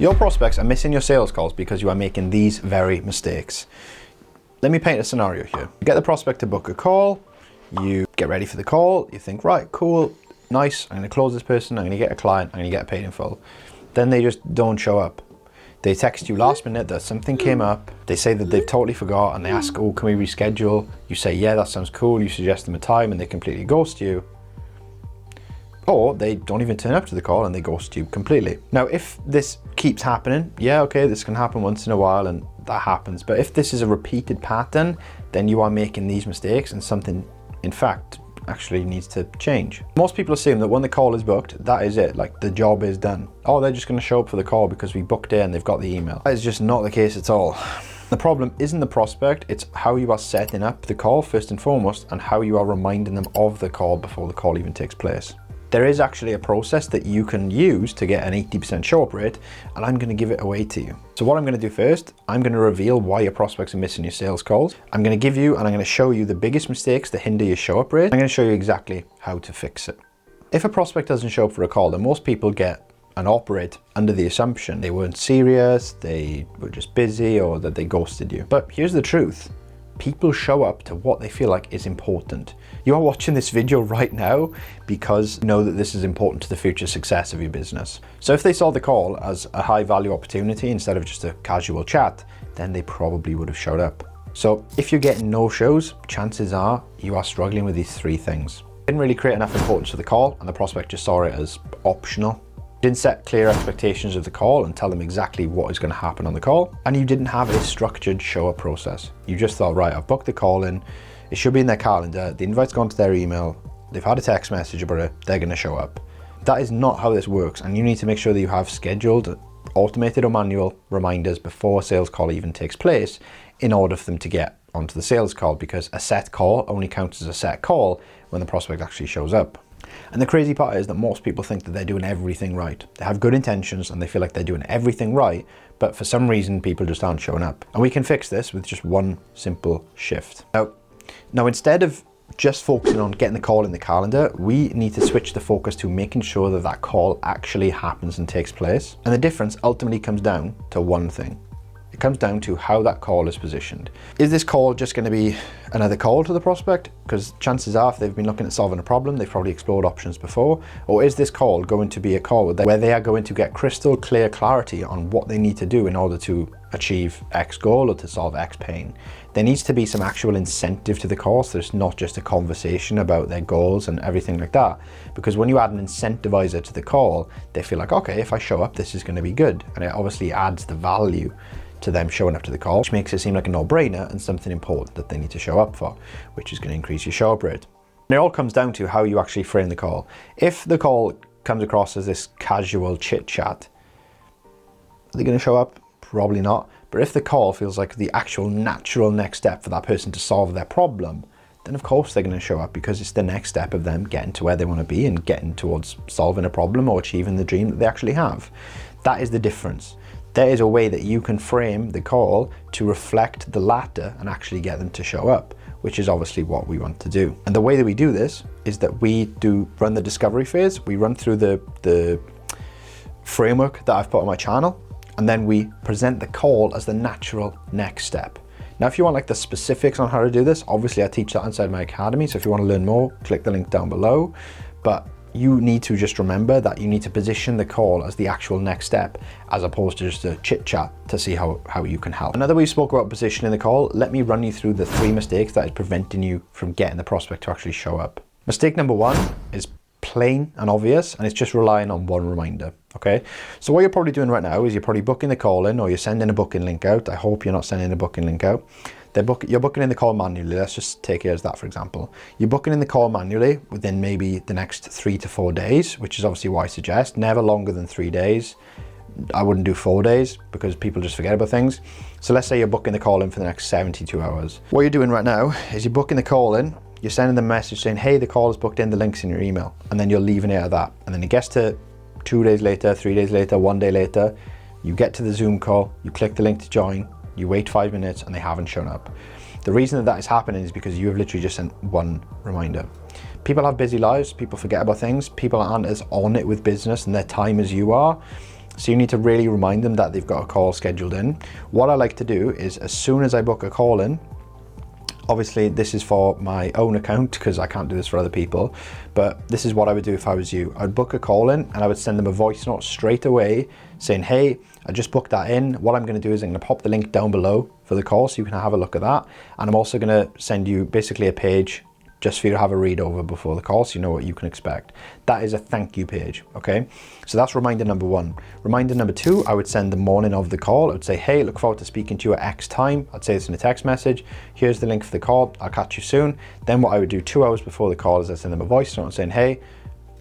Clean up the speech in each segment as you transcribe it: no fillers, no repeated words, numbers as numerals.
Your prospects are missing your sales calls because you are making these very mistakes. Let me paint a scenario here. You get the prospect to book a call, you get ready for the call, you think, right, cool, nice, I'm gonna close this person, I'm gonna get a client, I'm gonna get paid in full. Then they just don't show up. They text you last minute that something came up, they say that they've totally forgot, and they ask, oh, can we reschedule? You say, yeah, that sounds cool, you suggest them a time, and they completely ghost you. Or they don't even turn up to the call and they ghost you completely. Now, if this keeps happening, yeah, okay, this can happen once in a while and that happens. But if this is a repeated pattern, then you are making these mistakes and something, in fact, actually needs to change. Most people assume that when the call is booked, that is it, like the job is done. Oh, they're just gonna show up for the call because we booked it and they've got the email. That is just not the case at all. The problem isn't the prospect, it's how you are setting up the call first and foremost, and how you are reminding them of the call before the call even takes place. There is actually a process that you can use to get an 80% show up rate, and I'm going to give it away to you. So what I'm going to do first, I'm going to reveal why your prospects are missing your sales calls. I'm going to give you and I'm going to show you the biggest mistakes that hinder your show up rate. I'm going to show you exactly how to fix it. If a prospect doesn't show up for a call, then most people get and operate under the assumption they weren't serious, they were just busy, or that they ghosted you. But here's the truth. People show up to what they feel like is important. You are watching this video right now because you know that this is important to the future success of your business. So if they saw the call as a high value opportunity instead of just a casual chat, then they probably would have showed up. So if you're getting no shows, chances are you are struggling with these three things. Didn't really create enough importance to the call and the prospect just saw it as optional. Didn't set clear expectations of the call and tell them exactly what is going to happen on the call. And you didn't have a structured show-up process. You just thought, right, I've booked the call in, it should be in their calendar, the invite's gone to their email, they've had a text message about it, they're going to show up. That is not how this works, and you need to make sure that you have scheduled, automated or manual reminders before a sales call even takes place in order for them to get onto the sales call, because a set call only counts as a set call when the prospect actually shows up. And the crazy part is that most people think that they're doing everything right. They have good intentions and they feel like they're doing everything right, but for some reason people just aren't showing up. And we can fix this with just one simple shift. Now instead of just focusing on getting the call in the calendar, we need to switch the focus to making sure that that call actually happens and takes place. And the difference ultimately comes down to one thing. It comes down to how that call is positioned. Is this call just going to be another call to the prospect? Because chances are, if they've been looking at solving a problem, they've probably explored options before. Or is this call going to be a call where they are going to get crystal clear clarity on what they need to do in order to achieve X goal or to solve X pain? There needs to be some actual incentive to the call, so it's not just a conversation about their goals and everything like that. Because when you add an incentivizer to the call, they feel like, okay, if I show up, this is going to be good. And it obviously adds the value to them showing up to the call, which makes it seem like a no-brainer and something important that they need to show up for, which is going to increase your show-up rate. And it all comes down to how you actually frame the call. If the call comes across as this casual chit-chat, are they going to show up? Probably not. But if the call feels like the actual natural next step for that person to solve their problem, then of course they're going to show up, because it's the next step of them getting to where they want to be and getting towards solving a problem or achieving the dream that they actually have. That is the difference. There is a way that you can frame the call to reflect the latter and actually get them to show up, which is obviously what we want to do. And the way that we do this is that we do run the discovery phase. We run through the framework that I've put on my channel, and then we present the call as the natural next step. Now, if you want like the specifics on how to do this, obviously I teach that inside my academy. So if you want to learn more, click the link down below. But you need to just remember that you need to position the call as the actual next step, as opposed to just a chit chat, to see how you can help. Now that we spoke about positioning the call, let me run you through the 3 mistakes that is preventing you from getting the prospect to actually show up. Mistake number 1 is plain and obvious, and it's just relying on one reminder. Okay, so what you're probably doing right now is you're probably booking the call in, or you're sending a booking link out. I hope you're not sending a booking link out. You're booking in the call manually. Let's just take it as that, for example. You're booking in the call manually within maybe the next 3 to 4 days, which is obviously what I suggest. Never longer than 3 days. I wouldn't do 4 days because people just forget about things. So let's say you're booking the call in for the next 72 hours. What you're doing right now is you're booking the call in, you're sending them a message saying, hey, the call is booked in, the link's in your email. And then you're leaving it at that. And then it gets to 2 days later, 3 days later, 1 day later, you get to the Zoom call, you click the link to join, you wait 5 minutes and they haven't shown up. The reason that is happening is because you have literally just sent one reminder. People have busy lives, people forget about things, people aren't as on it with business and their time as you are. So you need to really remind them that they've got a call scheduled in. What I like to do is, as soon as I book a call in, obviously this is for my own account because I can't do this for other people, but this is what I would do if I was you. I'd book a call in and I would send them a voice note straight away saying, hey, I just booked that in. What I'm going to do is I'm going to pop the link down below for the call so you can have a look at that. And I'm also going to send you basically a page just for you to have a read over before the call so you know what you can expect. That is a thank you page, okay? So that's reminder number one. Reminder number two, I would send the morning of the call. I would say, hey, look forward to speaking to you at X time. I'd say this in a text message. Here's the link for the call. I'll catch you soon. Then what I would do 2 hours before the call is I send them a voice note saying, hey,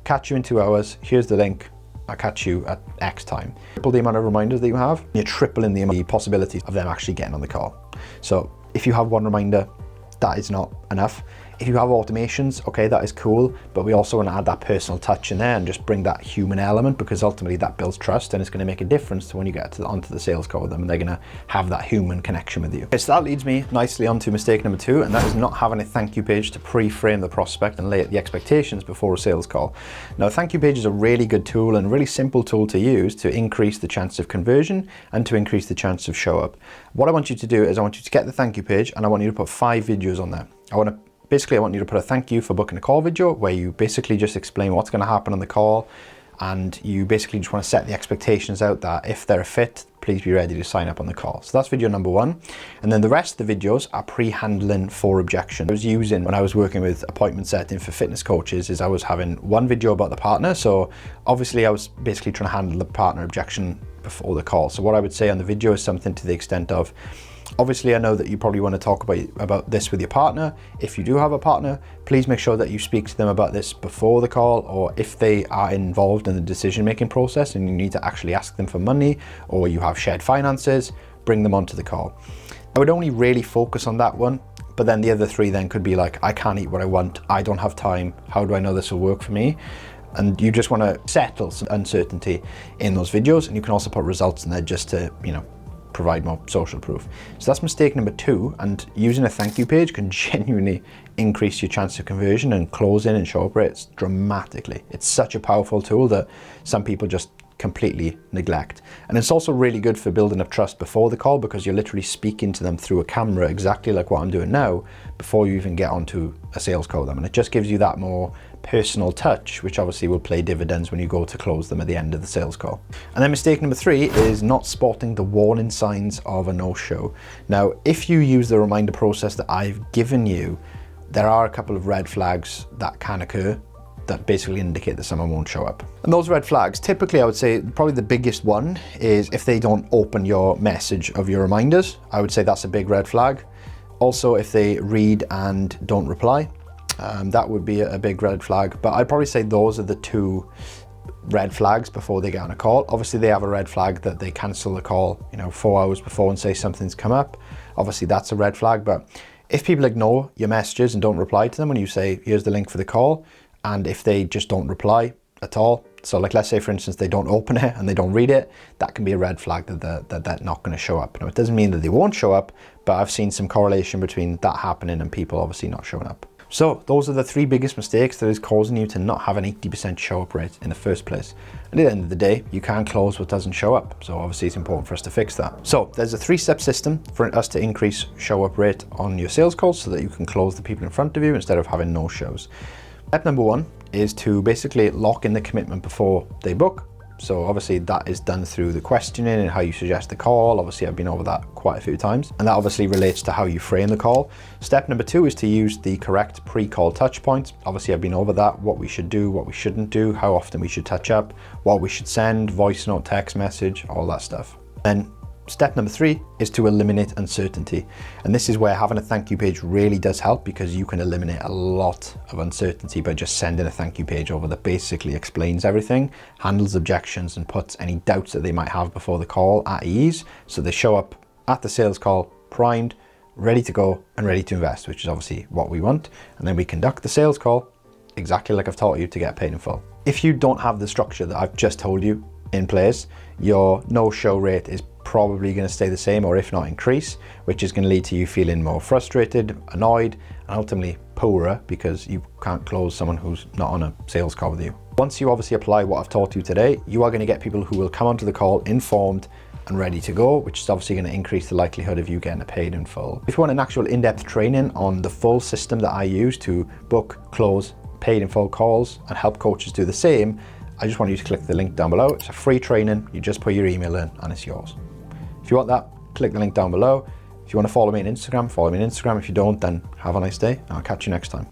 catch you in 2 hours. Here's the link. I'll catch you at X time. Triple the amount of reminders that you have, you're tripling the possibilities of them actually getting on the call. So if you have one reminder, that is not enough. If you have automations, okay, that is cool, but we also want to add that personal touch in there and just bring that human element, because ultimately that builds trust and it's going to make a difference to when you get onto the sales call with them and they're going to have that human connection with you. Okay, so that leads me nicely onto mistake number two, and that is not having a thank you page to pre-frame the prospect and lay out the expectations before a sales call. Now, a thank you page is a really good tool and a really simple tool to use to increase the chance of conversion and to increase the chance of show up. What I want you to do is I want you to get the thank you page and I want you to put 5 videos on there. I want you to put a thank you for booking a call video where you basically just explain what's going to happen on the call, and you basically just want to set the expectations out that if they're a fit, please be ready to sign up on the call. So that's video number one. And then the rest of the videos are pre-handling for objection. I was using when I was working with appointment setting for fitness coaches is I was having one video about the partner. So obviously I was basically trying to handle the partner objection before the call. So what I would say on the video is something to the extent of, obviously, I know that you probably want to talk about this with your partner. If you do have a partner, please make sure that you speak to them about this before the call, or if they are involved in the decision-making process and you need to actually ask them for money, or you have shared finances, bring them onto the call. I would only really focus on that one, but then the other 3 then could be like, I can't eat what I want, I don't have time, how do I know this will work for me? And you just want to settle some uncertainty in those videos, and you can also put results in there just to, provide more social proof. So that's mistake number 2, and using a thank you page can genuinely increase your chance of conversion and close in and show up rates dramatically. It's such a powerful tool that some people just completely neglect. And it's also really good for building up trust before the call, because you're literally speaking to them through a camera exactly like what I'm doing now before you even get onto a sales call with them. And it just gives you that more personal touch, which obviously will pay dividends when you go to close them at the end of the sales call. And then mistake number 3 is not spotting the warning signs of a no-show. Now, if you use the reminder process that I've given you, there are a couple of red flags that can occur that basically indicate that someone won't show up. And those red flags, typically I would say probably the biggest one is if they don't open your message of your reminders. I would say that's a big red flag. Also, if they read and don't reply, that would be a big red flag. But I'd probably say those are the 2 red flags before they get on a call. Obviously they have a red flag that they cancel the call, 4 hours before and say something's come up. Obviously that's a red flag. But if people ignore your messages and don't reply to them when you say, here's the link for the call, and if they just don't reply at all, so like let's say for instance they don't open it and they don't read it, that can be a red flag that they're not going to show up. Now, it doesn't mean that they won't show up, but I've seen some correlation between that happening and people obviously not showing up. So those are the 3 biggest mistakes that is causing you to not have an 80% show up rate in the first place. And at the end of the day, you can't close what doesn't show up. So obviously it's important for us to fix that. So there's a 3-step system for us to increase show up rate on your sales calls so that you can close the people in front of you instead of having no shows. Step number 1 is to basically lock in the commitment before they book. So obviously that is done through the questioning and how you suggest the call. Obviously I've been over that quite a few times, and that obviously relates to how you frame the call. Step number 2 is to use the correct pre-call touch points. Obviously I've been over that, what we should do, what we shouldn't do, how often we should touch up, what we should send, voice note, text message, all that stuff. Then step number 3 is to eliminate uncertainty. And this is where having a thank you page really does help, because you can eliminate a lot of uncertainty by just sending a thank you page over that basically explains everything, handles objections, and puts any doubts that they might have before the call at ease. So they show up at the sales call primed, ready to go, and ready to invest, which is obviously what we want. And then we conduct the sales call exactly like I've taught you to get paid in full. If you don't have the structure that I've just told you in place, your no-show rate is probably going to stay the same, or if not increase, which is going to lead to you feeling more frustrated, annoyed, and ultimately poorer because you can't close someone who's not on a sales call with you. Once you obviously apply what I've taught you today, you are going to get people who will come onto the call informed and ready to go, which is obviously going to increase the likelihood of you getting a paid in full. If you want an actual in-depth training on the full system that I use to book, close, paid in full calls and help coaches do the same, I just want you to click the link down below. It's a free training. You just put your email in and it's yours. If you want that, click the link down below. If you want to follow me on Instagram, follow me on Instagram. If you don't, then have a nice day. I'll catch you next time.